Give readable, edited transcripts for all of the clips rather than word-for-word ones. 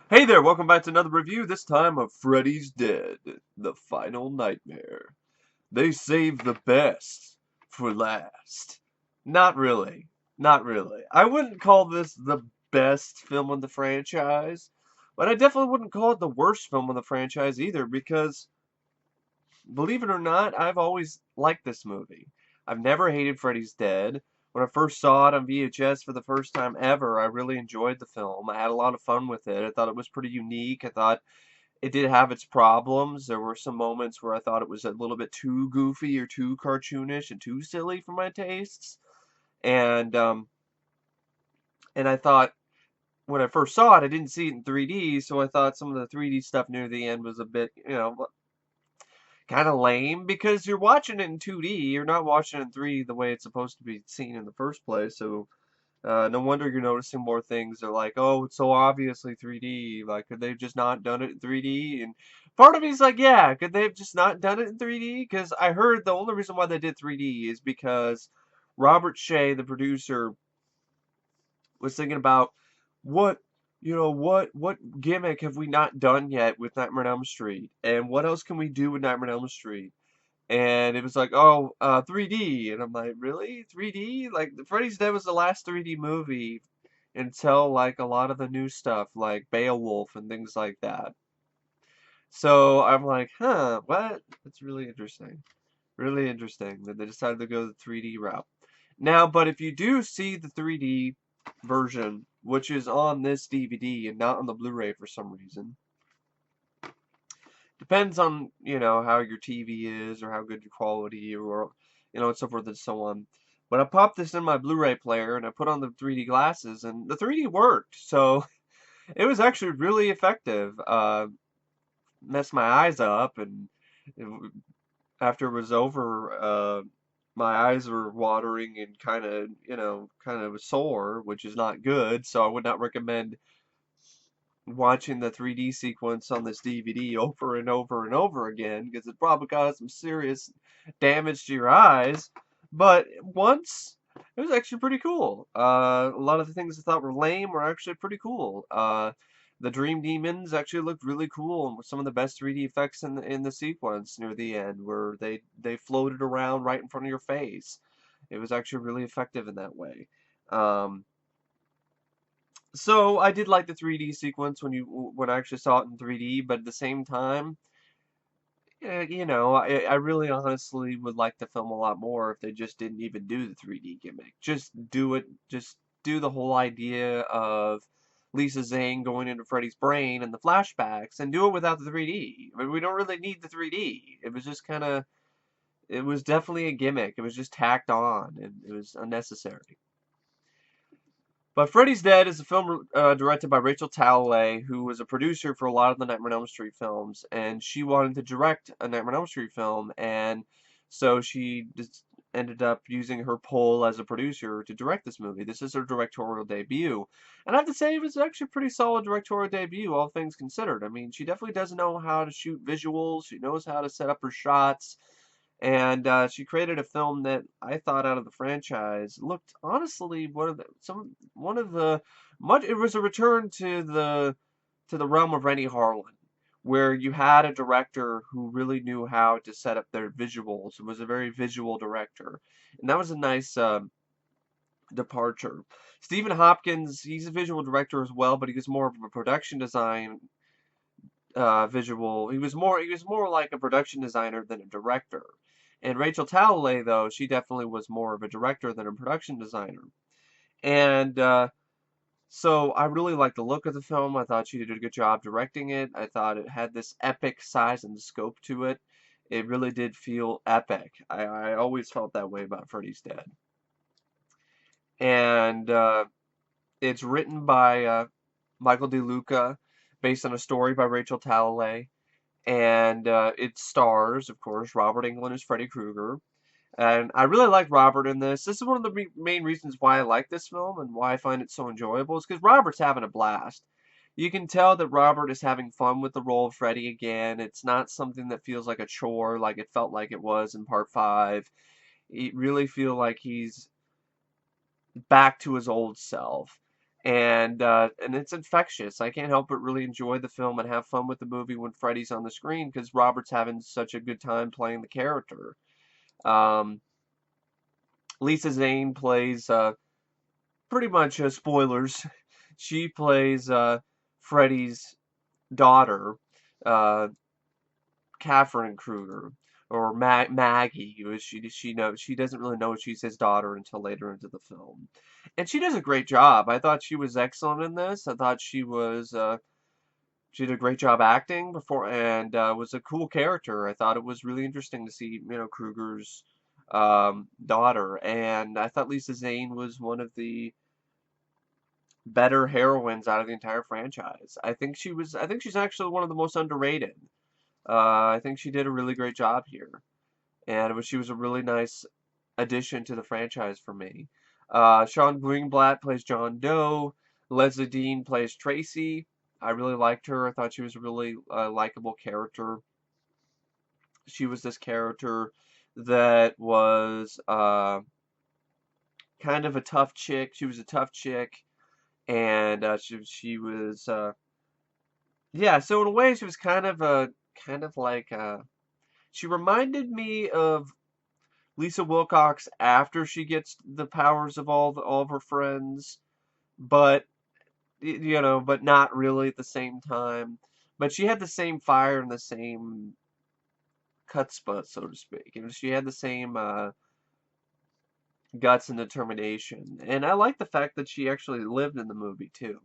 Hey there, welcome back to another review, this time of Freddy's Dead, the final nightmare. They saved the best for last. Not really. Not really. I wouldn't call this the best film in the franchise, but I definitely wouldn't call it the worst film in the franchise either, because, believe it or not, I've always liked this movie. I've never hated Freddy's Dead. When I first saw it on VHS for the first time ever, I really enjoyed the film. I had a lot of fun with it. I thought it was pretty unique. I thought it did have its problems. There were some moments where I thought it was a little bit too goofy or too cartoonish and too silly for my tastes. And um, and I thought when I first saw it, I didn't see it in 3D, so I thought some of the 3D stuff near the end was a bit, kind of lame because you're watching it in 2D. You're not watching it in 3D the way it's supposed to be seen in the first place. So no wonder you're noticing more things. They're like, oh, it's so obviously 3D. Like, could they have just not done it in 3D? And part of me's like, yeah, could they have just not done it in 3D? Because I heard the only reason why they did 3D is because Robert Shea, the producer, was thinking about what, what gimmick have we not done yet with Nightmare on Elm Street? And what else can we do with Nightmare on Elm Street? And it was like, oh, 3D. And I'm like, really? 3D? Like, Freddy's Dead was the last 3D movie until, like, a lot of the new stuff, like Beowulf and things like that. So I'm like, huh, what? That's really interesting. Really interesting that they decided to go the 3D route. Now, but if you do see the 3D version, which is on this DVD and not on the Blu-ray for some reason, depends on, how your TV is or how good your quality or, and so forth and so on. But I popped this in my Blu-ray player and I put on the 3D glasses and the 3D worked. So it was actually really effective. Messed my eyes up and it, after it was over, my eyes were watering and kind of sore, which is not good. So I would not recommend watching the 3D sequence on this DVD over and over and over again because it probably caused some serious damage to your eyes. But once, it was actually pretty cool. A lot of the things I thought were lame were actually pretty cool. The Dream Demons actually looked really cool and were some of the best 3D effects in the sequence near the end, where they floated around right in front of your face. It was actually really effective in that way. Um, so I did like the 3D sequence when I actually saw it in 3D, but at the same time, I really honestly would like the film a lot more if they just didn't even do the 3D gimmick. Just do it, just do the whole idea of Lisa Zane going into Freddy's brain and the flashbacks and do it without the 3D. I mean, we don't really need the 3D. It was just it was definitely a gimmick. It was just tacked on and it was unnecessary. But Freddy's Dead is a film directed by Rachel Talalay, who was a producer for a lot of the Nightmare on Elm Street films, and she wanted to direct a Nightmare on Elm Street film, and so she just ended up using her pull as a producer to direct this movie. This is her directorial debut, and I have to say it was actually a pretty solid directorial debut, all things considered. I mean, she definitely does know how to shoot visuals, she knows how to set up her shots, and she created a film that I thought out of the franchise looked honestly one of the much. It was a return to the realm of Rennie Harlan, where you had a director who really knew how to set up their visuals. It was a very visual director, and that was a nice departure. Stephen Hopkins, he's a visual director as well, but he was more of a production design visual. He was more like a production designer than a director. And Rachel Talalay, though, she definitely was more of a director than a production designer. And so I really liked the look of the film. I thought she did a good job directing it. I thought it had this epic size and scope to it. It really did feel epic. I always felt that way about Freddy's Dead. And it's written by Michael DeLuca, based on a story by Rachel Talalay. And it stars, of course, Robert Englund as Freddy Krueger. And I really like Robert in this. This is one of the main reasons why I like this film and why I find it so enjoyable is because Robert's having a blast. You can tell that Robert is having fun with the role of Freddy again. It's not something that feels like a chore like it felt like it was in part 5. You really feel like he's back to his old self. and it's infectious. I can't help but really enjoy the film and have fun with the movie when Freddy's on the screen because Robert's having such a good time playing the character. Um, Lisa Zane plays pretty much spoilers. She plays Freddy's daughter, uh, Catherine Krueger, or Maggie. She doesn't really know she's his daughter until later into the film, and she does a great job. I thought she was excellent in this. I thought she did a great job acting before, and was a cool character. I thought it was really interesting to see Krueger's daughter, and I thought Lisa Zane was one of the better heroines out of the entire franchise. I think she's actually one of the most underrated. I think she did a really great job here, and she was a really nice addition to the franchise for me. Shon Greenblat plays John Doe. Lezlie Deane plays Tracy. I really liked her. I thought she was a really likable character. She was this character that was kind of a tough chick. She was a tough chick, and she was yeah. So in a way, she was kind of like she reminded me of Lisa Wilcox after she gets the powers of all of her friends, but but not really at the same time. But she had the same fire and the same chutzpah, so to speak. She had the same guts and determination. And I like the fact that she actually lived in the movie too.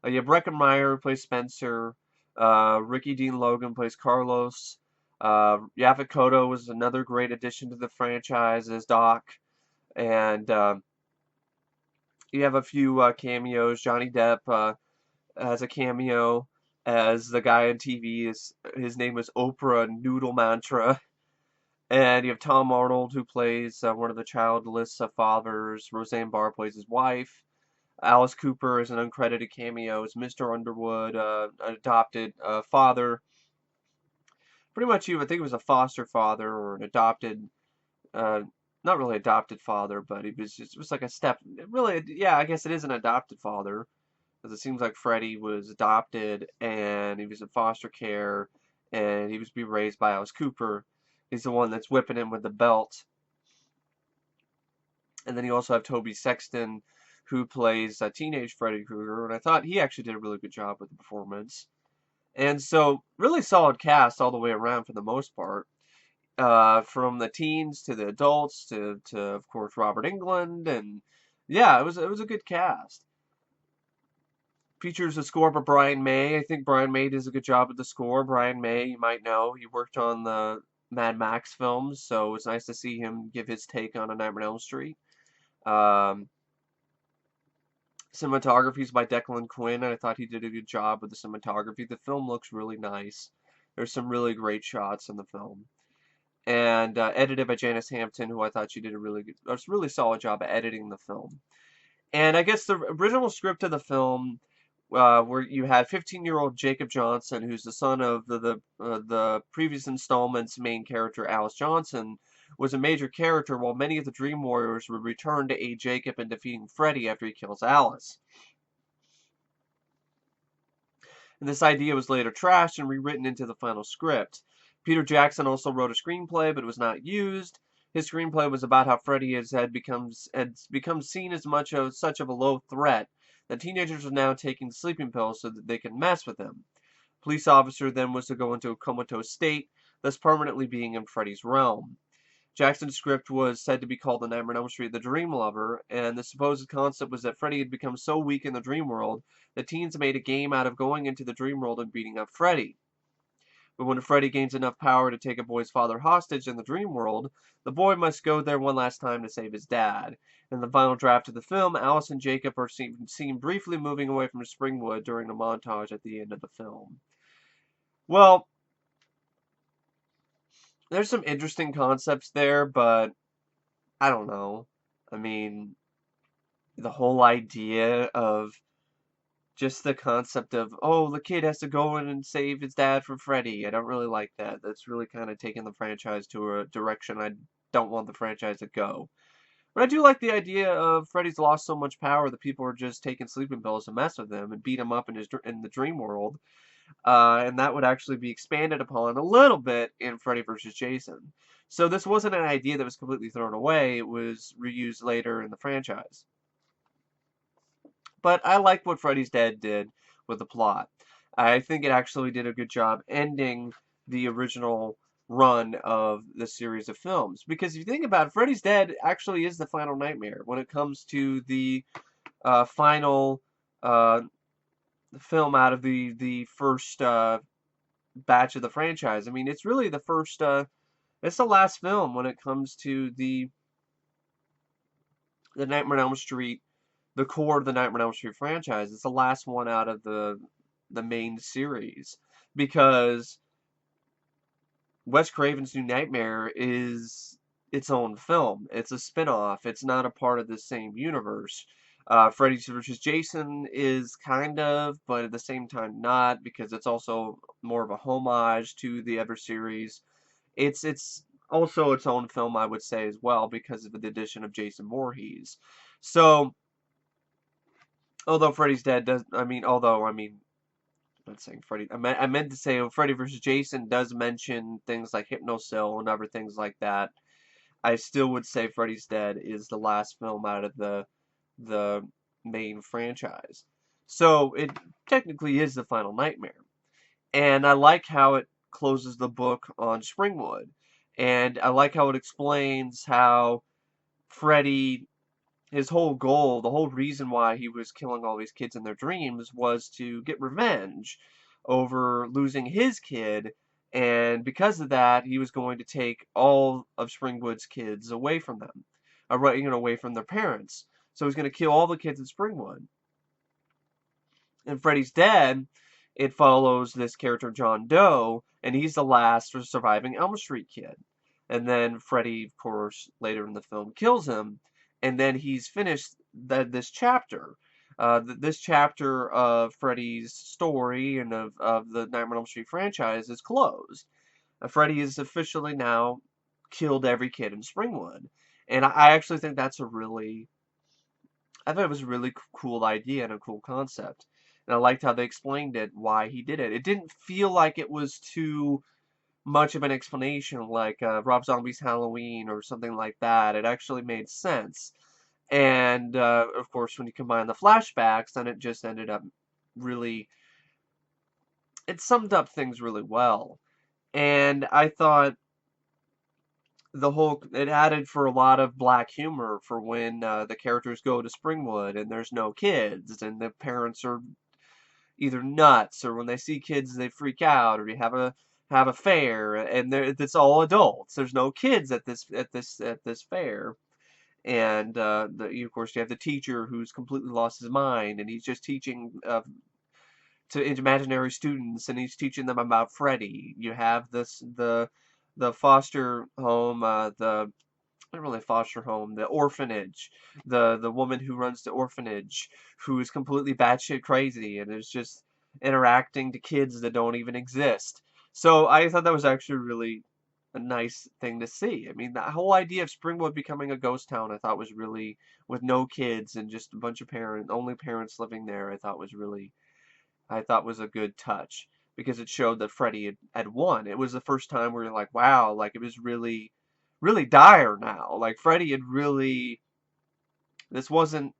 Yeah, Breckin Myer plays Spencer. Ricky Dean Logan plays Carlos. Yaphet Kotto was another great addition to the franchise as Doc. And you have a few cameos. Johnny Depp has a cameo as the guy on TV. His name is Oprah Noodle Mantra. And you have Tom Arnold, who plays one of the childless fathers. Rosanne Barr plays his wife. Alice Cooper is an uncredited cameo as Mr. Underwood, an adopted father. Pretty much, I think he was a foster father or an adopted, uh, not really adopted father, but it was like a step. Really, yeah, I guess it is an adopted father, because it seems like Freddy was adopted and he was in foster care, and he was being raised by Alice Cooper. He's the one that's whipping him with the belt. And then you also have Tobe Sexton, who plays teenage Freddy Krueger, and I thought he actually did a really good job with the performance. And so, really solid cast all the way around for the most part. From the teens to the adults to of course Robert Englund, and yeah, it was a good cast. Features a score by Brian May. I think Brian May does a good job with the score. Brian May, you might know, he worked on the Mad Max films, so it's nice to see him give his take on A Nightmare on Elm Street. Um, Cinematography is by Declan Quinn, and I thought he did a good job with the cinematography. The film looks really nice. There's some really great shots in the film. And edited by Janice Hampton, who I thought she did a really solid job at editing the film. And I guess the original script of the film, where you had 15-year-old Jacob Johnson, who's the son of the previous installment's main character, Alice Johnson, was a major character, while many of the Dream Warriors would return to aid Jacob in defeating Freddy after he kills Alice. And this idea was later trashed and rewritten into the final script. Peter Jackson also wrote a screenplay, but it was not used. His screenplay was about how Freddy had become seen as such of a low threat that teenagers are now taking sleeping pills so that they can mess with him. Police officer then was to go into a comatose state, thus permanently being in Freddy's realm. Jackson's script was said to be called The Nightmare on Elm Street: The Dream Lover, and the supposed concept was that Freddy had become so weak in the dream world that teens made a game out of going into the dream world and beating up Freddy. But when Freddy gains enough power to take a boy's father hostage in the dream world, the boy must go there one last time to save his dad. In the final draft of the film, Alice and Jacob are seen briefly moving away from Springwood during a montage at the end of the film. Well, there's some interesting concepts there, but I don't know. I mean, the whole idea of just the concept of, oh, the kid has to go in and save his dad from Freddy. I don't really like that. That's really kind of taking the franchise to a direction I don't want the franchise to go. But I do like the idea of Freddy's lost so much power that people are just taking sleeping pills to mess with him and beat him up in the dream world. And that would actually be expanded upon a little bit in Freddy vs. Jason. So this wasn't an idea that was completely thrown away. It was reused later in the franchise. But I like what Freddy's Dead did with the plot. I think it actually did a good job ending the original run of the series of films. Because if you think about it, Freddy's Dead actually is the final nightmare when it comes to the final uh, film out of the first batch of the franchise. I mean, it's really the first, it's the last film when it comes to the Nightmare on Elm Street, the core of the Nightmare on Elm Street franchise. It's the last one out of the main series because Wes Craven's New Nightmare is its own film. It's a spin-off. It's not a part of the same universe. Freddy vs. Jason is kind of, but at the same time not, because it's also more of a homage to the other series. It's also its own film, I would say, as well, because of the addition of Jason Voorhees. So, although Freddy's Dead does, I mean, I'm not saying Freddy. I meant to say Freddy vs. Jason does mention things like Hypnocil and other things like that. I still would say Freddy's Dead is the last film out of the main franchise. So it technically is the final nightmare. And I like how it closes the book on Springwood. And I like how it explains how Freddy, his whole goal, the whole reason why he was killing all these kids in their dreams was to get revenge over losing his kid, and because of that, he was going to take all of Springwood's kids away from them, away from their parents. So he's going to kill all the kids in Springwood. In Freddy's Dead, it follows this character John Doe, and he's the last surviving Elm Street kid. And then Freddy, of course, later in the film kills him, and then he's finished this chapter. This chapter of Freddy's story and of the Nightmare on Elm Street franchise is closed. Freddy has officially now killed every kid in Springwood. And I actually think I thought it was a really cool idea and a cool concept. And I liked how they explained it, why he did it. It didn't feel like it was too much of an explanation like Rob Zombie's Halloween or something like that. It actually made sense. And, of course, when you combine the flashbacks, then it just ended up really... It summed up things really well. And I thought it added for a lot of black humor for when the characters go to Springwood and there's no kids and the parents are either nuts, or when they see kids they freak out, or you have a fair and it's all adults. There's no kids at this fair. And of course you have the teacher who's completely lost his mind and he's just teaching to imaginary students, and he's teaching them about Freddy. You have the foster home, the not really foster home, the orphanage, the woman who runs the orphanage, who is completely batshit crazy and is just interacting to kids that don't even exist. So I thought that was actually really a nice thing to see. I mean, the whole idea of Springwood becoming a ghost town, I thought was really, with no kids and just a bunch of only parents living there, I thought was a good touch because it showed that Freddy had won. It was the first time where you're like, wow, like it was really, really dire now. Like Freddy had really, this wasn't,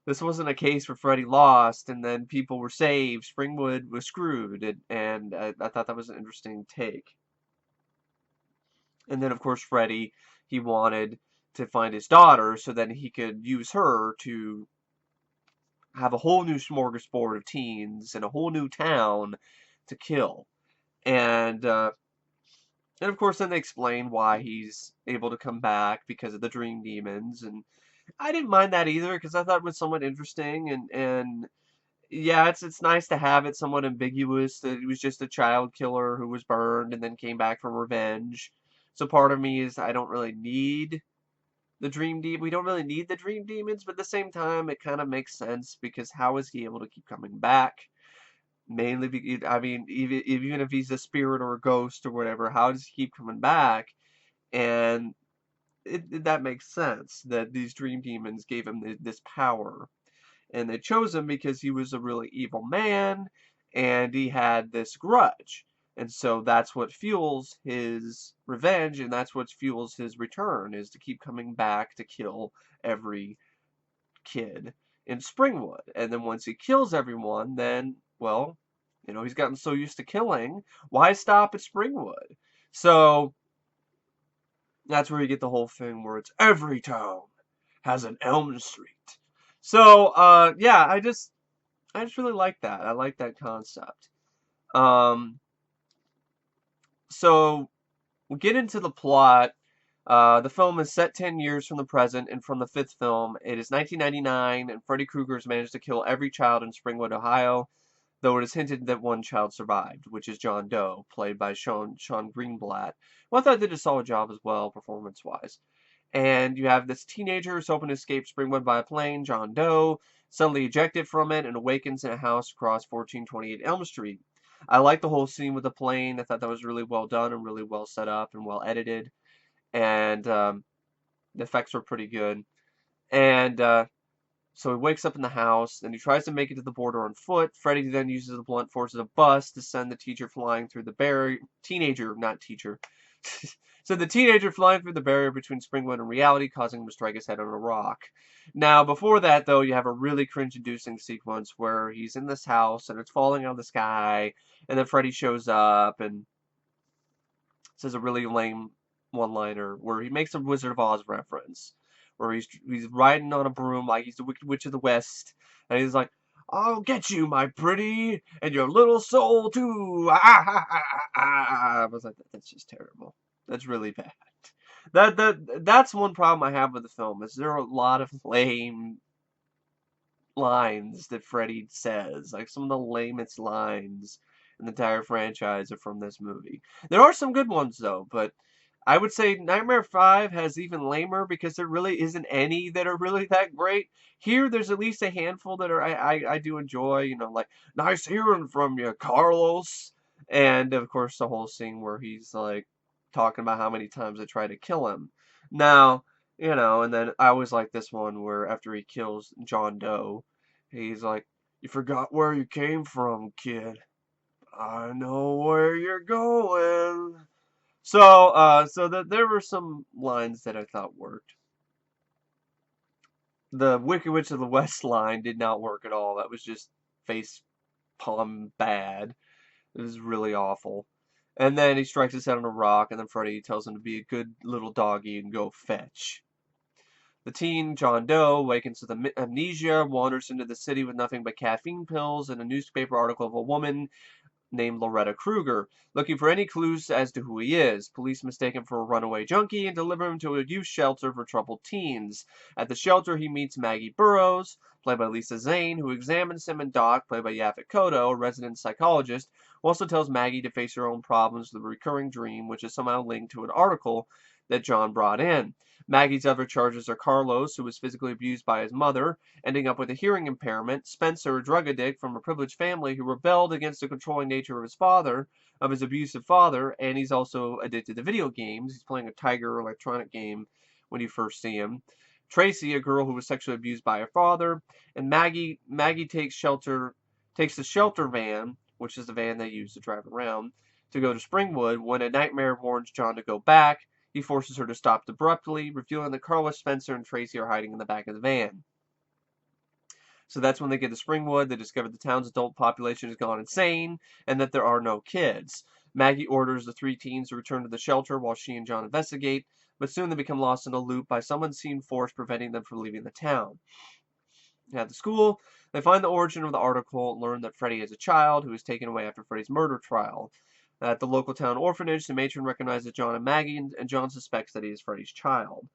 this wasn't a case where Freddy lost and then people were saved. Springwood was screwed, and I thought that was an interesting take. And then, of course, Freddy, he wanted to find his daughter so then he could use her to have a whole new smorgasbord of teens and a whole new town to kill. And and of course then they explain why he's able to come back because of the dream demons, and I didn't mind that either because I thought it was somewhat interesting, and yeah, it's nice to have it somewhat ambiguous that he was just a child killer who was burned and then came back for revenge. So part of me is I don't really need we don't really need the dream demons, but at the same time it kind of makes sense because how is he able to keep coming back? Mainly, I mean, even if he's a spirit or a ghost or whatever, how does he keep coming back? And that makes sense that these dream demons gave him this power. And they chose him because he was a really evil man and he had this grudge. And so that's what fuels his revenge and that's what fuels his return, is to keep coming back to kill every kid in Springwood. And then once he kills everyone, then, well, he's gotten so used to killing, why stop at Springwood? So that's where you get the whole thing where it's every town has an Elm Street. So, yeah, I just really like that. I like that concept. Um, so we'll get into the plot. The film is set 10 years from the present and from the fifth film. It is 1999, and Freddy Krueger has managed to kill every child in Springwood, Ohio, though it is hinted that one child survived, which is John Doe, played by Shon Greenblat. Well, I thought they did a solid job as well, performance-wise. And you have this teenager who's hoping to escape Springwood by a plane, John Doe, suddenly ejected from it and awakens in a house across 1428 Elm Street. I like the whole scene with the plane. I thought that was really well done and really well set up and well edited. And the effects were pretty good. And so he wakes up in the house, and he tries to make it to the border on foot. Freddy then uses the blunt force of a bus to send the teacher flying through the barrier. Teenager, not teacher. So the teenager flying through the barrier between Springwood and reality, causing him to strike his head on a rock. Now, before that, though, you have a really cringe-inducing sequence where he's in this house, and it's falling out of the sky, and then Freddy shows up, and says a really lame one-liner where he makes a Wizard of Oz reference, where he's riding on a broom like he's the Wicked Witch of the West, and he's like, "I'll get you, my pretty, and your little soul too." Ah, ah, ah, ah, ah. I was like, that's just terrible. That's really bad. That's one problem I have with the film, is there are a lot of lame lines that Freddy says. Like, some of the lamest lines in the entire franchise are from this movie. There are some good ones, though, but I would say Nightmare 5 has even lamer because there really isn't any that are really that great. Here, there's at least a handful that are I do enjoy, like, "Nice hearing from you, Carlos." And, of course, the whole scene where he's, like, talking about how many times they try to kill him. Now, and then I always like this one where after he kills John Doe, he's like, "You forgot where you came from, kid. I know where you're going." So there were some lines that I thought worked. The Wicked Witch of the West line did not work at all. That was just face palm bad. It was really awful. And then he strikes his head on a rock, and then Freddy tells him to be a good little doggy and go fetch. The teen, John Doe, awakens with amnesia, wanders into the city with nothing but caffeine pills and a newspaper article of a woman named Loretta Kruger, looking for any clues as to who he is. Police mistake him for a runaway junkie and deliver him to a youth shelter for troubled teens. At the shelter, he meets Maggie Burrows, played by Lisa Zane, who examines him, and Doc, played by Yaphet Kotto, a resident psychologist, who also tells Maggie to face her own problems with a recurring dream, which is somehow linked to an article that John brought in. Maggie's other charges are Carlos, who was physically abused by his mother, ending up with a hearing impairment, Spencer, a drug addict from a privileged family who rebelled against the controlling nature of his abusive father, and he's also addicted to video games. He's playing a Tiger electronic game when you first see him. Tracy, a girl who was sexually abused by her father, and Maggie takes the shelter van, which is the van they use to drive around, to go to Springwood when a nightmare warns John to go back. He forces her to stop abruptly, revealing that Carlos, Spencer, and Tracy are hiding in the back of the van. So that's when they get to Springwood. They discover the town's adult population has gone insane, and that there are no kids. Maggie orders the three teens to return to the shelter while she and John investigate, but soon they become lost in a loop by some unseen force preventing them from leaving the town. At the school, they find the origin of the article and learn that Freddy is a child who was taken away after Freddy's murder trial. At the local town orphanage, the matron recognizes John and Maggie, and John suspects that he is Freddy's child.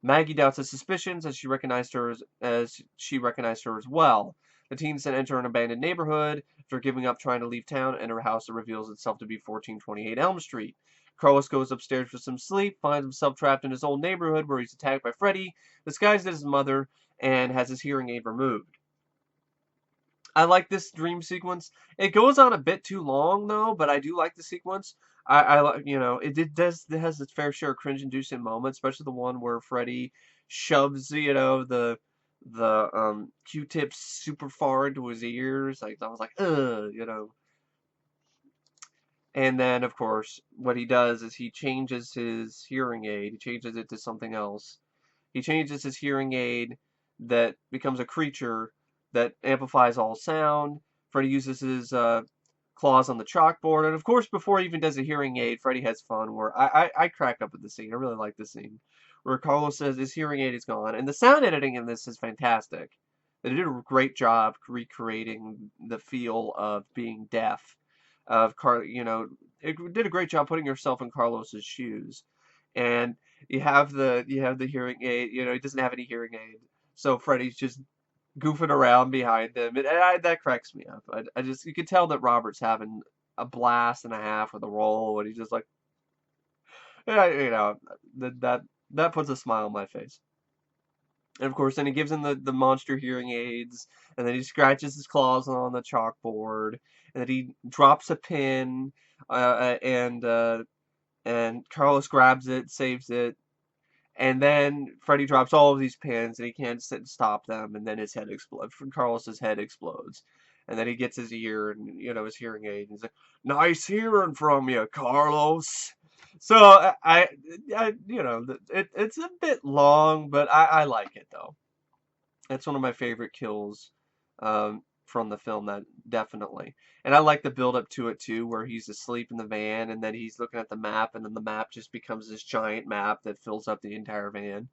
Maggie doubts his suspicions as she recognized her as well. The teens then enter an abandoned neighborhood after giving up trying to leave town and enter a house that reveals itself to be 1428 Elm Street. Carlos goes upstairs for some sleep, finds himself trapped in his old neighborhood where he's attacked by Freddy, disguised as his mother, and has his hearing aid removed. I like this dream sequence. It goes on a bit too long though, but I do like the sequence. I like, it has its fair share of cringe-inducing moments, especially the one where Freddy shoves, the Q-tips super far into his ears. Like I was like, ugh. And then, of course, what he does is he changes his hearing aid. He changes it to something else. He changes his hearing aid that becomes a creature that amplifies all sound. Freddy uses his claws on the chalkboard. And, of course, before he even does a hearing aid, Freddy has fun where I crack up at the scene. I really like the scene. Where Carlos says his hearing aid is gone. And the sound editing in this is fantastic. They did a great job recreating the feel of being deaf it did a great job putting yourself in Carlos's shoes. And you have the hearing aid, he doesn't have any hearing aid. So Freddy's just goofing around behind him. That cracks me up. You can tell that Robert's having a blast and a half with the role, and he's just like, yeah, that puts a smile on my face. And of course, then he gives him the monster hearing aids, and then he scratches his claws on the chalkboard, and then he drops a pin, and Carlos grabs it, saves it, and then Freddy drops all of these pins, and he can't stop them, and then his head explodes. Carlos's head explodes, and then he gets his ear and his hearing aid, and he's like, "Nice hearing from you, Carlos." So it's a bit long, but I like it though. It's one of my favorite kills from the film, that definitely. And I like the build up to it too, where he's asleep in the van and then he's looking at the map, and then the map just becomes this giant map that fills up the entire van.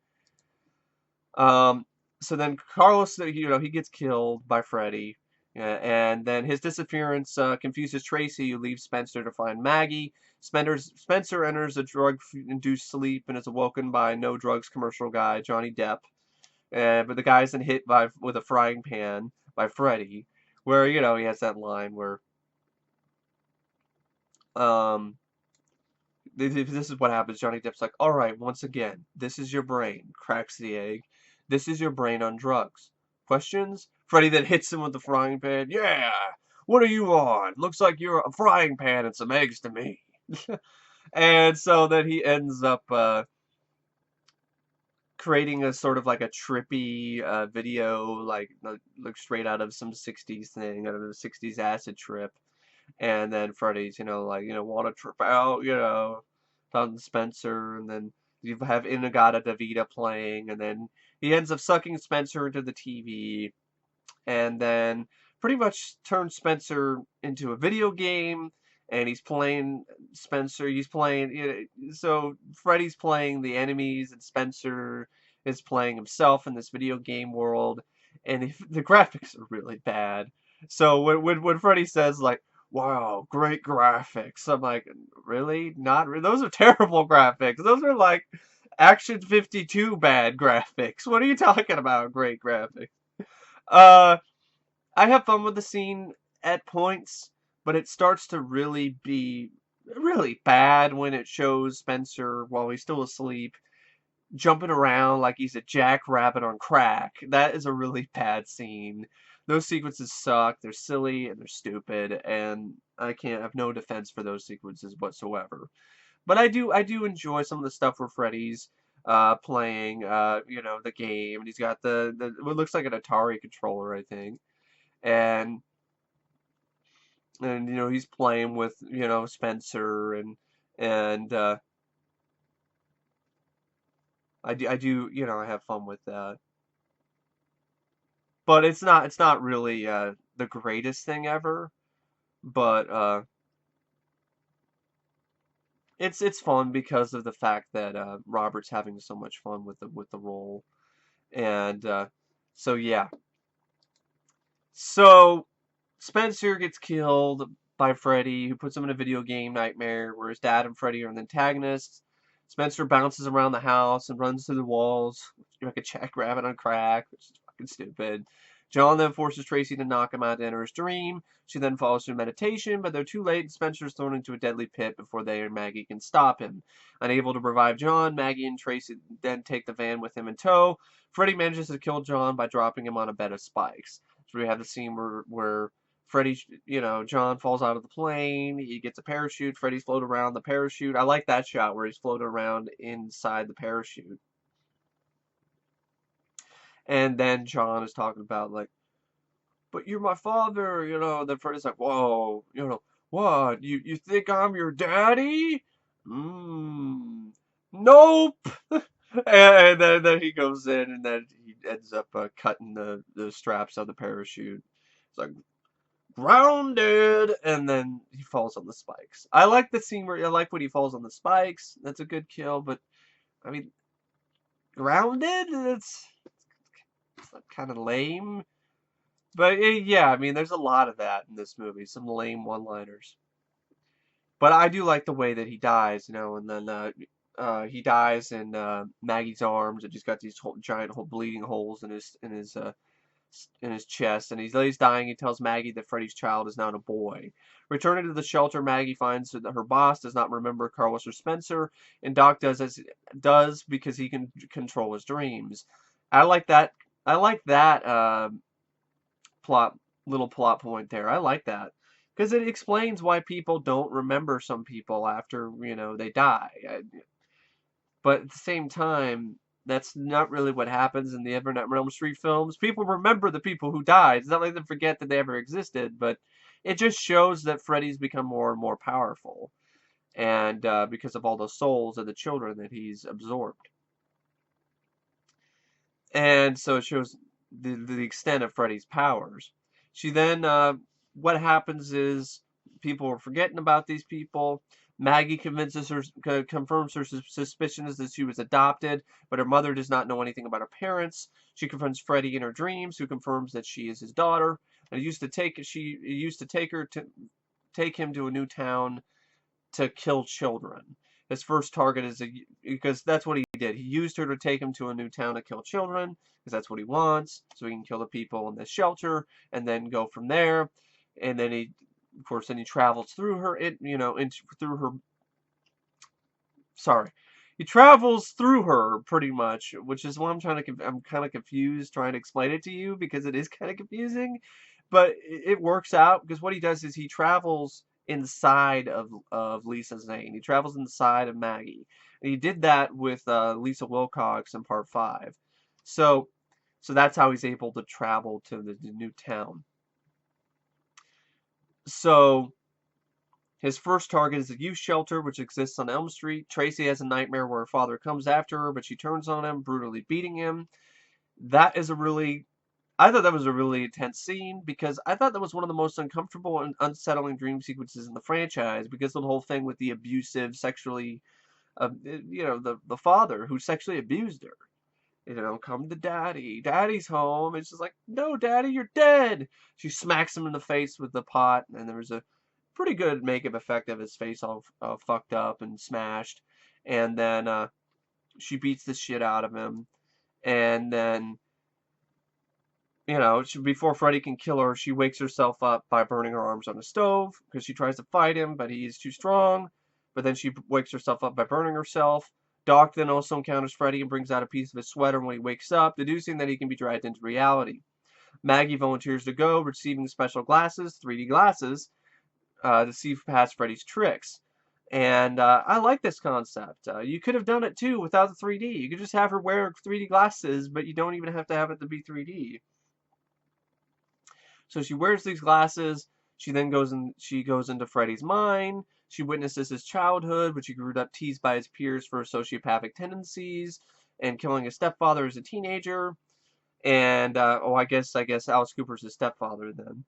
Um, so then Carlos, he gets killed by Freddy. And then his disappearance confuses Tracy, who leaves Spencer to find Maggie. Spencer enters a drug-induced sleep and is awoken by no drugs commercial guy, Johnny Depp. But the guy's then hit with a frying pan by Freddy, where, he has that line where, this is what happens. Johnny Depp's like, "All right, once again, this is your brain," cracks the egg. "This is your brain on drugs. Questions?" Freddy then hits him with the frying pan. "Yeah, what are you on? Looks like you're a frying pan and some eggs to me." And so then he ends up creating a sort of like a trippy video, like straight out of some 60s thing, out of a 60s acid trip. And then Freddy's, want to trip out, talking to Spencer, and then you have In-A-Gadda-Da-Vida playing, and then he ends up sucking Spencer into the TV, and then pretty much turns Spencer into a video game, and he's playing Spencer, so Freddy's playing the enemies, and Spencer is playing himself in this video game world, and the graphics are really bad. So when Freddy says, like, "Wow, great graphics," I'm like, really? Not really? Those are terrible graphics. Those are like Action 52 bad graphics. What are you talking about, great graphics? Uh, I have fun with the scene at points, but it starts to really be really bad when it shows Spencer, while he's still asleep, jumping around like he's a jackrabbit on crack. That is a really bad scene. Those sequences suck. They're silly and they're stupid, and I have no defense for those sequences whatsoever. But I do enjoy some of the stuff where Freddy's playing the game, and he's got the what looks like an Atari controller, I think. And he's playing with Spencer, and I do I have fun with that. But it's not really the greatest thing ever, but it's fun because of the fact that Robert's having so much fun with the role. And so yeah. So Spencer gets killed by Freddy, who puts him in a video game nightmare where his dad and Freddy are the antagonists. Spencer bounces around the house and runs through the walls like a jackrabbit on crack, which is fucking stupid. John then forces Tracy to knock him out to enter his dream. She then falls through meditation, but they're too late, and Spencer is thrown into a deadly pit before they and Maggie can stop him. Unable to revive John, Maggie and Tracy then take the van with him in tow. Freddy manages to kill John by dropping him on a bed of spikes. So we have the scene where Freddy, John falls out of the plane. He gets a parachute. Freddy's floating around the parachute. I like that shot where he's floating around inside the parachute. And then John is talking about, like, but you're my father, Then Freddy's like, whoa, what? You think I'm your daddy? Nope. And then he goes in, and then he ends up cutting the straps on the parachute. It's like, grounded, and then he falls on the spikes. I like the scene where I like when he falls on the spikes. That's a good kill, but I mean, grounded. It's kind of lame. But yeah, I mean, there's a lot of that in this movie. Some lame one-liners. But I do like the way that he dies, and then he dies in Maggie's arms, and he's got these giant bleeding holes in his chest, and he's dying. He tells Maggie that Freddy's child is not a boy. Returning to the shelter, Maggie finds that her boss does not remember Carlos or Spencer, and Doc does because he can control his dreams. I like that. I like that little plot point there. I like that because it explains why people don't remember some people after they die. But at the same time, that's not really what happens in the Everett Elm Street films. People remember the people who died. It's not like they forget that they ever existed, but it just shows that Freddy's become more and more powerful, and because of all the souls of the children that he's absorbed. And so it shows the extent of Freddy's powers. She then, what happens is people are forgetting about these people. Maggie confirms her suspicions that she was adopted, but her mother does not know anything about her parents. She confronts Freddy in her dreams, who confirms that she is his daughter. And he used to take him to a new town to kill children. His first target is because that's what he did. He used her to take him to a new town to kill children because that's what he wants, so he can kill the people in the shelter and then go from there. And then he travels through her. He travels through her pretty much, which is why I'm kind of confused trying to explain it to you because it is kind of confusing, but it works out because what he does is he travels inside of Lisa Zane. He travels inside of Maggie. And he did that with Lisa Wilcox in part 5. So that's how he's able to travel to the new town. So his first target is a youth shelter, which exists on Elm Street. Tracy has a nightmare where her father comes after her, but she turns on him, brutally beating him. I thought that was a really intense scene because I thought that was one of the most uncomfortable and unsettling dream sequences in the franchise because of the whole thing with the abusive, sexually, the father who sexually abused her. Come to daddy. Daddy's home. It's just like, no, daddy, you're dead. She smacks him in the face with the pot, and there was a pretty good makeup effect of his face all fucked up and smashed. And then she beats the shit out of him. And then, before Freddy can kill her, she wakes herself up by burning her arms on the stove because she tries to fight him, but he is too strong. But then she wakes herself up by burning herself. Doc then also encounters Freddy and brings out a piece of his sweater when he wakes up, deducing that he can be dragged into reality. Maggie volunteers to go, receiving special glasses, 3D glasses, to see past Freddy's tricks. And I like this concept. You could have done it too without the 3D. You could just have her wear 3D glasses, but you don't even have to have it to be 3D. So she wears these glasses. She then goes into Freddy's mind. She witnesses his childhood, which he grew up teased by his peers for sociopathic tendencies and killing his stepfather as a teenager. And I guess Alice Cooper's his stepfather then.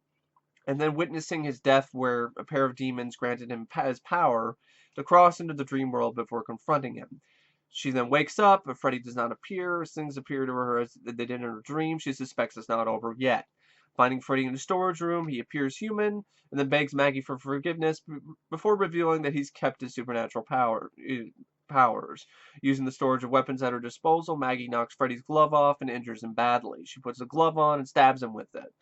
And then witnessing his death, where a pair of demons granted him his power to cross into the dream world before confronting him. She then wakes up, but Freddy does not appear. As things appear to her as they did in her dream, she suspects it's not over yet. Finding Freddy in the storage room, he appears human, and then begs Maggie for forgiveness before revealing that he's kept his supernatural powers. Using the storage of weapons at her disposal, Maggie knocks Freddy's glove off and injures him badly. She puts the glove on and stabs him with it.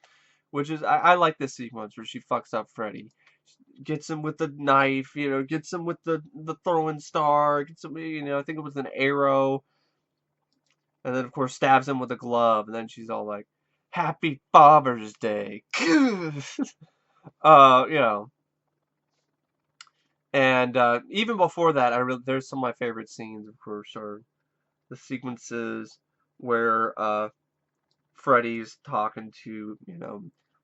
Which is, I like this sequence where she fucks up Freddy. Gets him with the knife, gets him with the throwing star, gets him, I think it was an arrow. And then, of course, stabs him with a glove. And then she's all like, Happy Father's Day. You know, and even before that, there's some of my favorite scenes, of course, are the sequences where Freddy's talking to,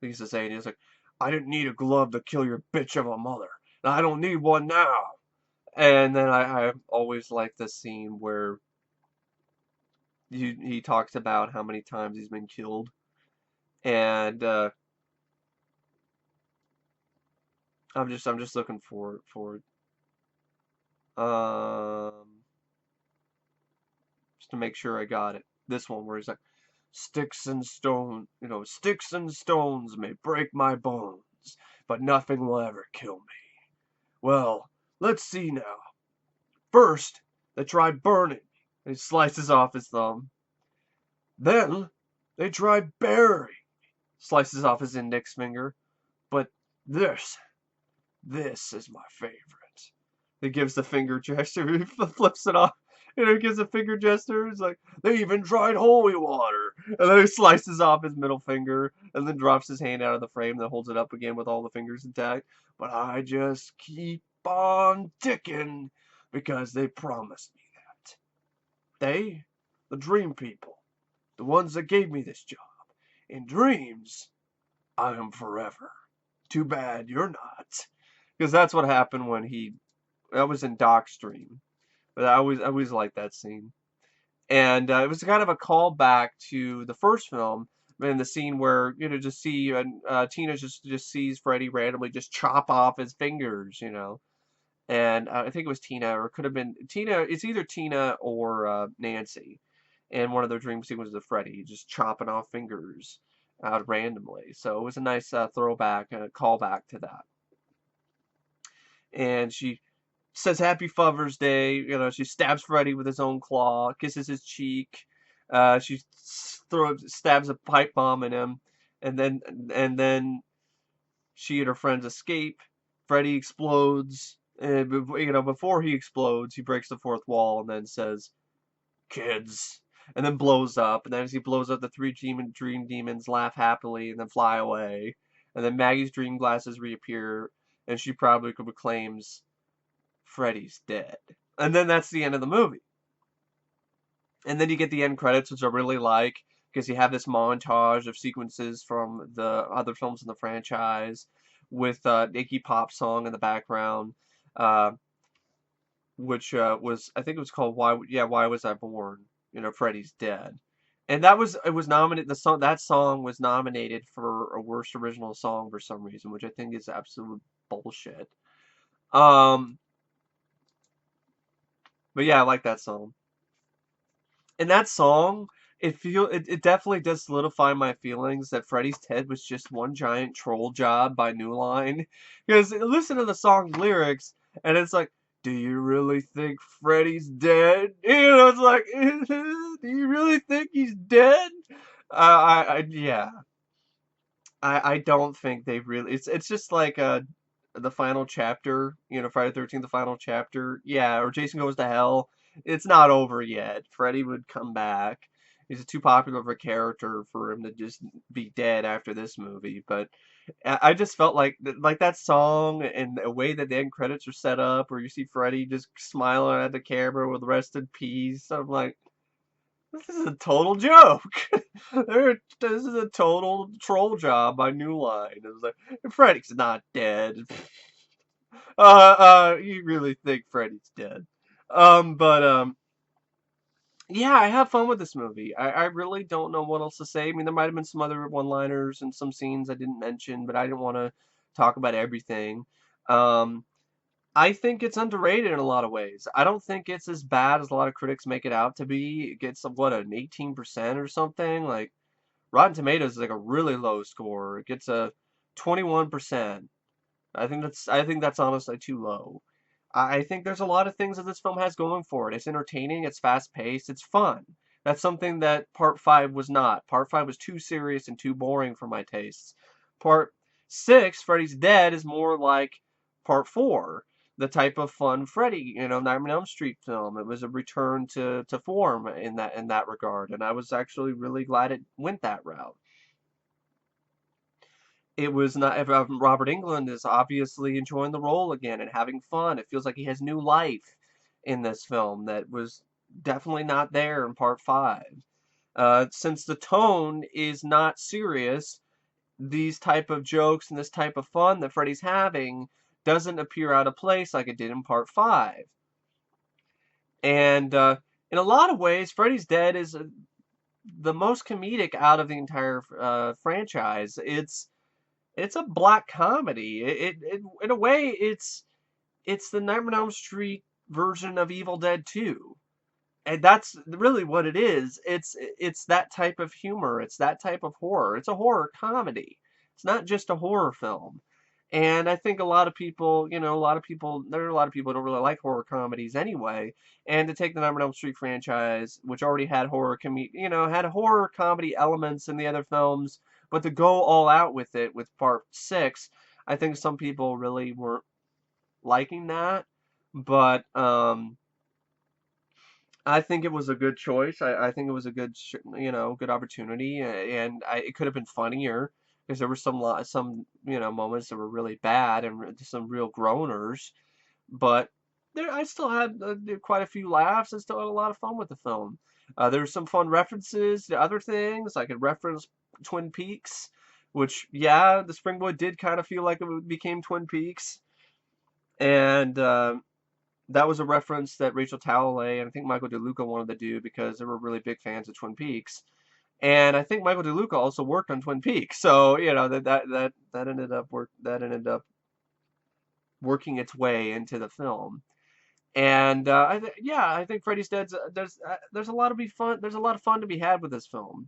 Lisa Zane. He's like, I didn't need a glove to kill your bitch of a mother. And I don't need one now. And then I always like the scene where he talks about how many times he's been killed. And I'm just looking for just to make sure I got it. This one where he's like, sticks and stones may break my bones, but nothing will ever kill me. Well, let's see now. First, they tried burning me. He slices off his thumb. Then, they tried burying. Slices off his index finger. But this is my favorite. He gives the finger gesture. He flips it off. He gives a finger gesture. He's like, they even tried holy water. And then he slices off his middle finger and then drops his hand out of the frame and then holds it up again with all the fingers intact. But I just keep on ticking because they promised me that. They, the dream people, the ones that gave me this job. In dreams, I am forever. Too bad you're not. Because that's what happened when that was in Doc's dream. But I always liked that scene. And it was kind of a callback to the first film, in the scene where, just see, Tina just sees Freddy randomly just chop off his fingers, And I think it was Tina, or it could have been Tina. It's either Tina or Nancy. And one of their dream sequences of Freddy just chopping off fingers out randomly. So it was a nice throwback and a callback to that. And she says Happy Father's Day. She stabs Freddy with his own claw, kisses his cheek. She stabs a pipe bomb in him, and then she and her friends escape. Freddy explodes. And before he explodes, he breaks the fourth wall and then says, "Kids," and then blows up. And then as he blows up, the three dream demons laugh happily and then fly away. And then Maggie's dream glasses reappear, and she probably proclaims, Freddy's dead. And then that's the end of the movie. And then you get the end credits, which I really like, because you have this montage of sequences from the other films in the franchise with Iggy Pop song in the background, which was, I think it was called Why Was I Born? Freddy's Dead. And it was nominated, that song was nominated for a worst original song for some reason, which I think is absolute bullshit. But yeah, I like that song. And that song, it definitely does solidify my feelings that Freddy's Dead was just one giant troll job by New Line. Because listen to the song lyrics, and it's like, do you really think Freddy's dead? It's like, do you really think he's dead? Yeah. I don't think they really. It's just like the final chapter, Friday the 13th, the final chapter. Yeah, or Jason Goes to Hell. It's not over yet. Freddy would come back. He's too popular of a character for him to just be dead after this movie. But I just felt like that song and the way that the end credits are set up, where you see Freddy just smiling at the camera with rest in peace. I'm like, this is a total joke. This is a total troll job by New Line. It was like, Freddy's not dead. You really think Freddy's dead? But yeah, I have fun with this movie. I really don't know what else to say. I mean, there might have been some other one-liners and some scenes I didn't mention, but I didn't want to talk about everything. Um, I think it's underrated in a lot of ways. I don't think it's as bad as a lot of critics make it out to be. It gets, what, an 18% or something? Like, Rotten Tomatoes is like a really low score. It gets a 21%. I think that's honestly too low. I think there's a lot of things that this film has going for it. It's entertaining, it's fast-paced, it's fun. That's something that Part 5 was not. Part 5 was too serious and too boring for my tastes. Part 6, Freddy's Dead, is more like Part 4, the type of fun Freddy, Nightmare on Elm Street film. It was a return to form in that regard, and I was actually really glad it went that route. it was not, Robert Englund is obviously enjoying the role again and having fun. It feels like he has new life in this film that was definitely not there in part five. Since the tone is not serious, these type of jokes and this type of fun that Freddy's having doesn't appear out of place like it did in part five. And in a lot of ways, Freddy's Dead is the most comedic out of the entire franchise. It's a black comedy. In a way, it's the Nightmare on Elm Street version of Evil Dead 2. And that's really what it is. It's that type of humor. It's that type of horror. It's a horror comedy. It's not just a horror film. And I think a lot of people, there are a lot of people who don't really like horror comedies anyway. And to take the Nightmare on Elm Street franchise, which already had had horror comedy elements in the other films, but to go all out with it with part six, I think some people really weren't liking that. But I think it was a good choice. I think it was a good, good opportunity, and it could have been funnier because there were some moments that were really bad and some real groaners, but I still had quite a few laughs and still had a lot of fun with the film. There were some fun references to other things. I could reference Twin Peaks, which yeah, the Springboard did kind of feel like it became Twin Peaks, and that was a reference that Rachel Talalay and I think Michael DeLuca wanted to do because they were really big fans of Twin Peaks. And I think Michael DeLuca also worked on Twin Peaks, so that ended up working its way into the film. And I think Freddy's Dead. There's a lot to be fun. There's a lot of fun to be had with this film.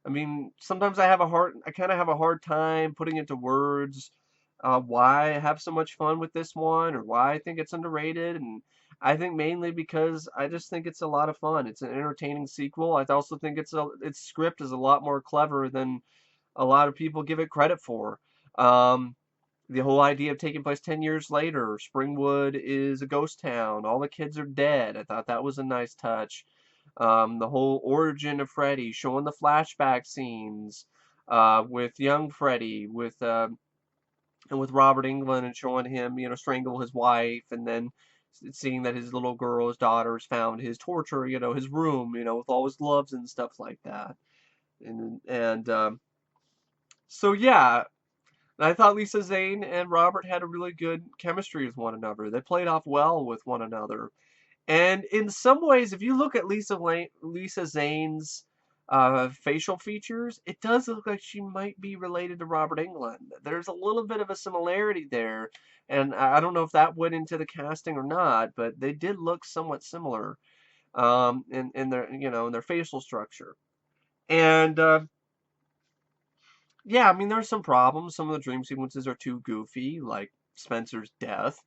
I mean, sometimes I kind of have a hard time putting into words why I have so much fun with this one or why I think it's underrated. And I think mainly because I just think it's a lot of fun. It's an entertaining sequel. I also think its script is a lot more clever than a lot of people give it credit for. Um, the whole idea of taking place 10 years later, Springwood is a ghost town, all the kids are dead. I thought that was a nice touch. The whole origin of Freddy, showing the flashback scenes with young Freddy, and with Robert Englund, and showing him, strangle his wife, and then seeing that his little girl, his daughters, found his torture, his room, with all his gloves and stuff like that. And so yeah, I thought Lisa Zane and Robert had a really good chemistry with one another. They played off well with one another. And in some ways, if you look at Lisa Zane's facial features, it does look like she might be related to Robert Englund. There's a little bit of a similarity there, and I don't know if that went into the casting or not, but they did look somewhat similar in their in their facial structure. And yeah, I mean there's some problems. Some of the dream sequences are too goofy, like Spencer's death,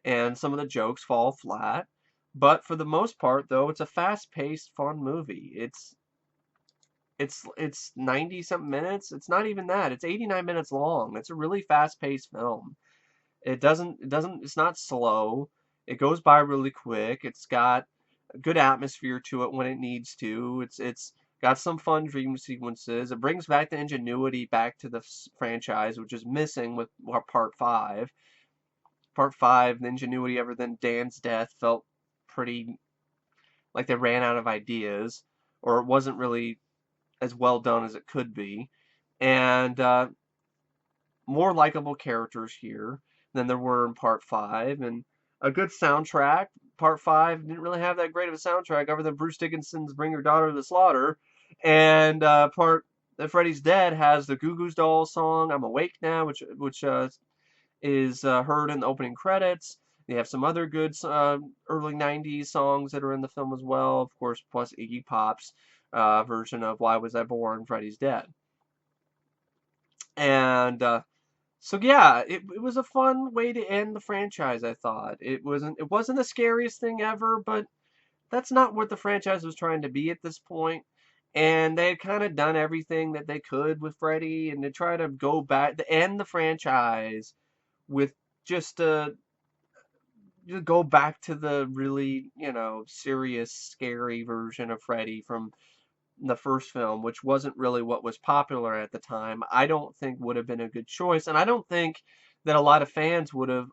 and some of the jokes fall flat. But for the most part, though, it's a fast-paced, fun movie. It's 90 something minutes. It's not even that. It's 89 minutes long. It's a really fast-paced film. It's not slow. It goes by really quick. It's got a good atmosphere to it when it needs to. It's got some fun dream sequences. It brings back the ingenuity back to the franchise, which is missing with part five. Part five, the ingenuity other than Dan's death felt pretty like they ran out of ideas, or it wasn't really as well done as it could be. And more likable characters here than there were in part five, and a good soundtrack. Part five didn't really have that great of a soundtrack other than Bruce Dickinson's "Bring Your Daughter to the Slaughter," and part that Freddy's Dead has the Goo Goo Dolls song "I'm Awake Now," which is heard in the opening credits. They have some other good early 90s songs that are in the film as well, of course, plus Iggy Pop's version of Why Was I Born? Freddy's Dead. And so yeah, it was a fun way to end the franchise, I thought. It wasn't the scariest thing ever, but that's not what the franchise was trying to be at this point. And they had kind of done everything that they could with Freddy, and to try to go back to end the franchise with just you go back to the really, serious, scary version of Freddy from the first film, which wasn't really what was popular at the time, I don't think would have been a good choice, and I don't think that a lot of fans would have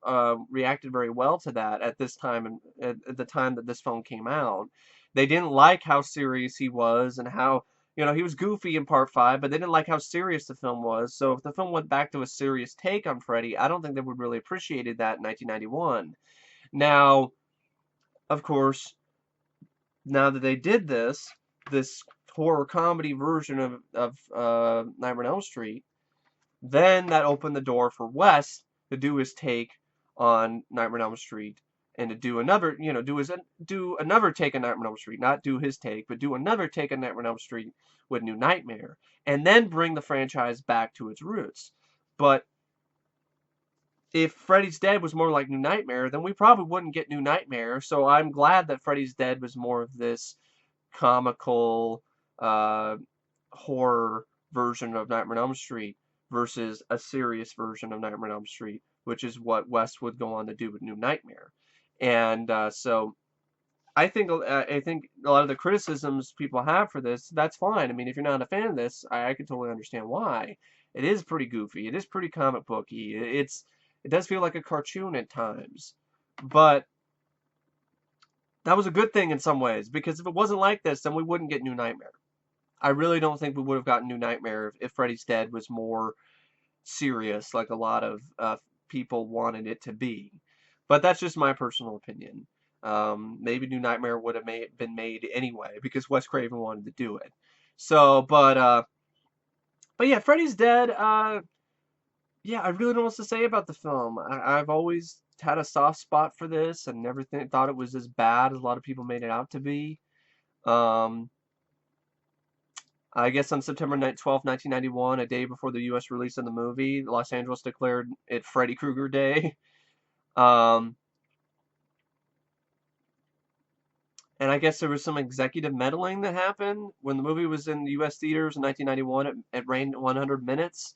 reacted very well to that at this time, and at the time that this film came out. They didn't like how serious he was and how, he was goofy in part five, but they didn't like how serious the film was. So if the film went back to a serious take on Freddy, I don't think they would really appreciated that in 1991. Now, of course, now that they did this horror comedy version of Nightmare on Elm Street, then that opened the door for Wes to do his take on Nightmare on Elm Street and to do another, do another take on Nightmare on Elm Street, not do his take, but do another take on Nightmare on Elm Street with New Nightmare, and then bring the franchise back to its roots. But if Freddy's Dead was more like New Nightmare, then we probably wouldn't get New Nightmare. So I'm glad that Freddy's Dead was more of this comical horror version of Nightmare on Elm Street versus a serious version of Nightmare on Elm Street, which is what Wes would go on to do with New Nightmare. And so I think a lot of the criticisms people have for this, that's fine. I mean, if you're not a fan of this, I can totally understand why. It is pretty goofy. It is pretty comic booky. It does feel like a cartoon at times, but that was a good thing in some ways, because if it wasn't like this, then we wouldn't get New Nightmare. I really don't think we would have gotten New Nightmare if Freddy's Dead was more serious, like a lot of people wanted it to be. But that's just my personal opinion. Maybe New Nightmare would have been made anyway because Wes Craven wanted to do it. So, but yeah, Freddy's Dead. Yeah, I really don't know what to say about the film. I've always had a soft spot for this and never thought it was as bad as a lot of people made it out to be. Um, I guess on September 12th, 1991, a day before the U.S. release of the movie, Los Angeles declared it Freddy Krueger Day. Um, and I guess there was some executive meddling that happened. When the movie was in the U.S. theaters in 1991, it ran 100 minutes,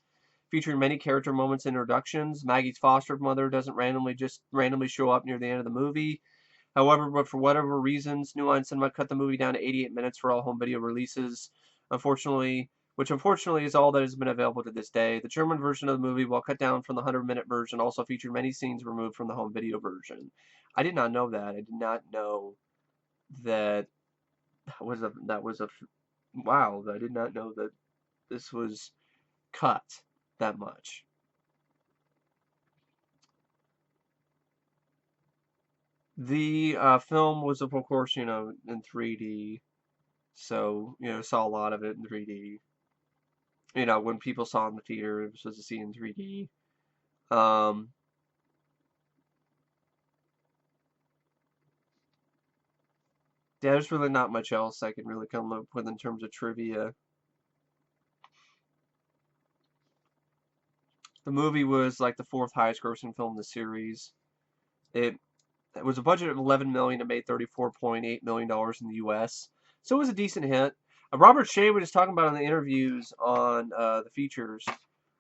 featuring many character moments and introductions. Maggie's foster mother doesn't randomly show up near the end of the movie. However, but for whatever reasons, New Line Cinema cut the movie down to 88 minutes for all home video releases. Unfortunately is all that has been available to this day. The German version of the movie, while cut down from the 100-minute version, also featured many scenes removed from the home video version. I did not know that. I did not know that that was a wow. I did not know that this was cut that much. The film was, of course, in 3D. So, saw a lot of it in 3D. When people saw it in the theater, it was supposed to see in 3D. Um, yeah, there's really not much else I can really come up with in terms of trivia. The movie was like the fourth highest grossing film in the series. It was a budget of $11 million. It made $34.8 million in the U.S. So it was a decent hit. Robert Shea was talking about in the interviews on the features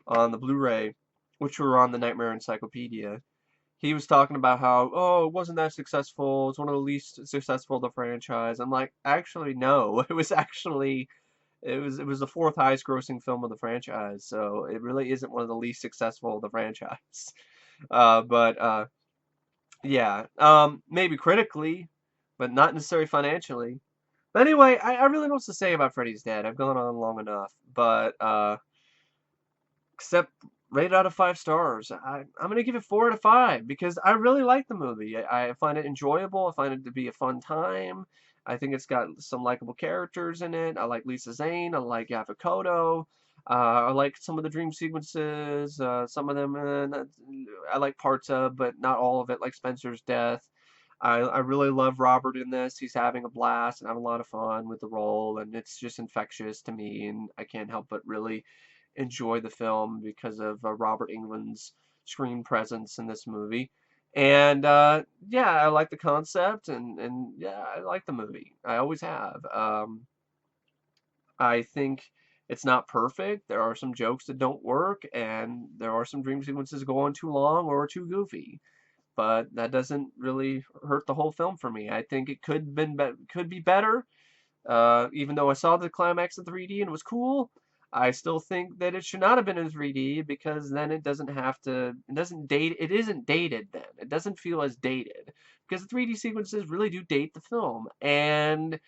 on the Blu-ray, which were on the Nightmare Encyclopedia. He was talking about how, oh, it wasn't that successful. It's one of the least successful of the franchise. I'm like, actually, no. It was the fourth highest grossing film of the franchise. So it really isn't one of the least successful of the franchise. But yeah, maybe critically, but not necessarily financially. But anyway, I really don't know what to say about Freddy's Dead. I've gone on long enough, but except rated out of 5 stars, I'm gonna give it 4 out of 5 because I really like the movie. I find it enjoyable. I find it to be a fun time. I think it's got some likable characters in it. I like Lisa Zane. I like Yaphet Kotto. I like some of the dream sequences. Some of them I like parts of, but not all of it, like Spencer's death. I really love Robert in this. He's having a blast and having a lot of fun with the role, and it's just infectious to me, and I can't help but really enjoy the film because of Robert Englund's screen presence in this movie. And yeah, I like the concept, and yeah, I like the movie. I always have. I think it's not perfect. There are some jokes that don't work, and there are some dream sequences going too long or too goofy. But that doesn't really hurt the whole film for me. I think it could be better, Even though I saw the climax in 3D and it was cool, I still think that it should not have been in 3D because then it doesn't have to, it doesn't date, it isn't dated then. It doesn't feel as dated because the 3D sequences really do date the film and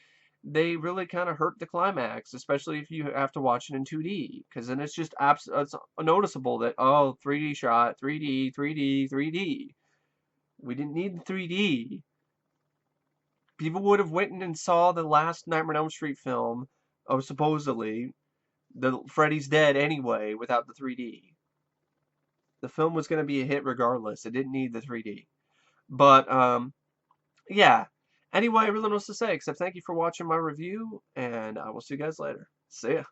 they really kind of hurt the climax, especially if you have to watch it in 2D because then it's just it's noticeable that, oh, 3D shot, 3D, 3D, 3D. We didn't need 3D. People would have went and saw the last Nightmare on Elm Street film, supposedly, the Freddy's Dead anyway, without the 3D. The film was going to be a hit regardless. It didn't need the 3D. But, yeah. Anyway, I really don't know what to say, except thank you for watching my review, and I will see you guys later. See ya.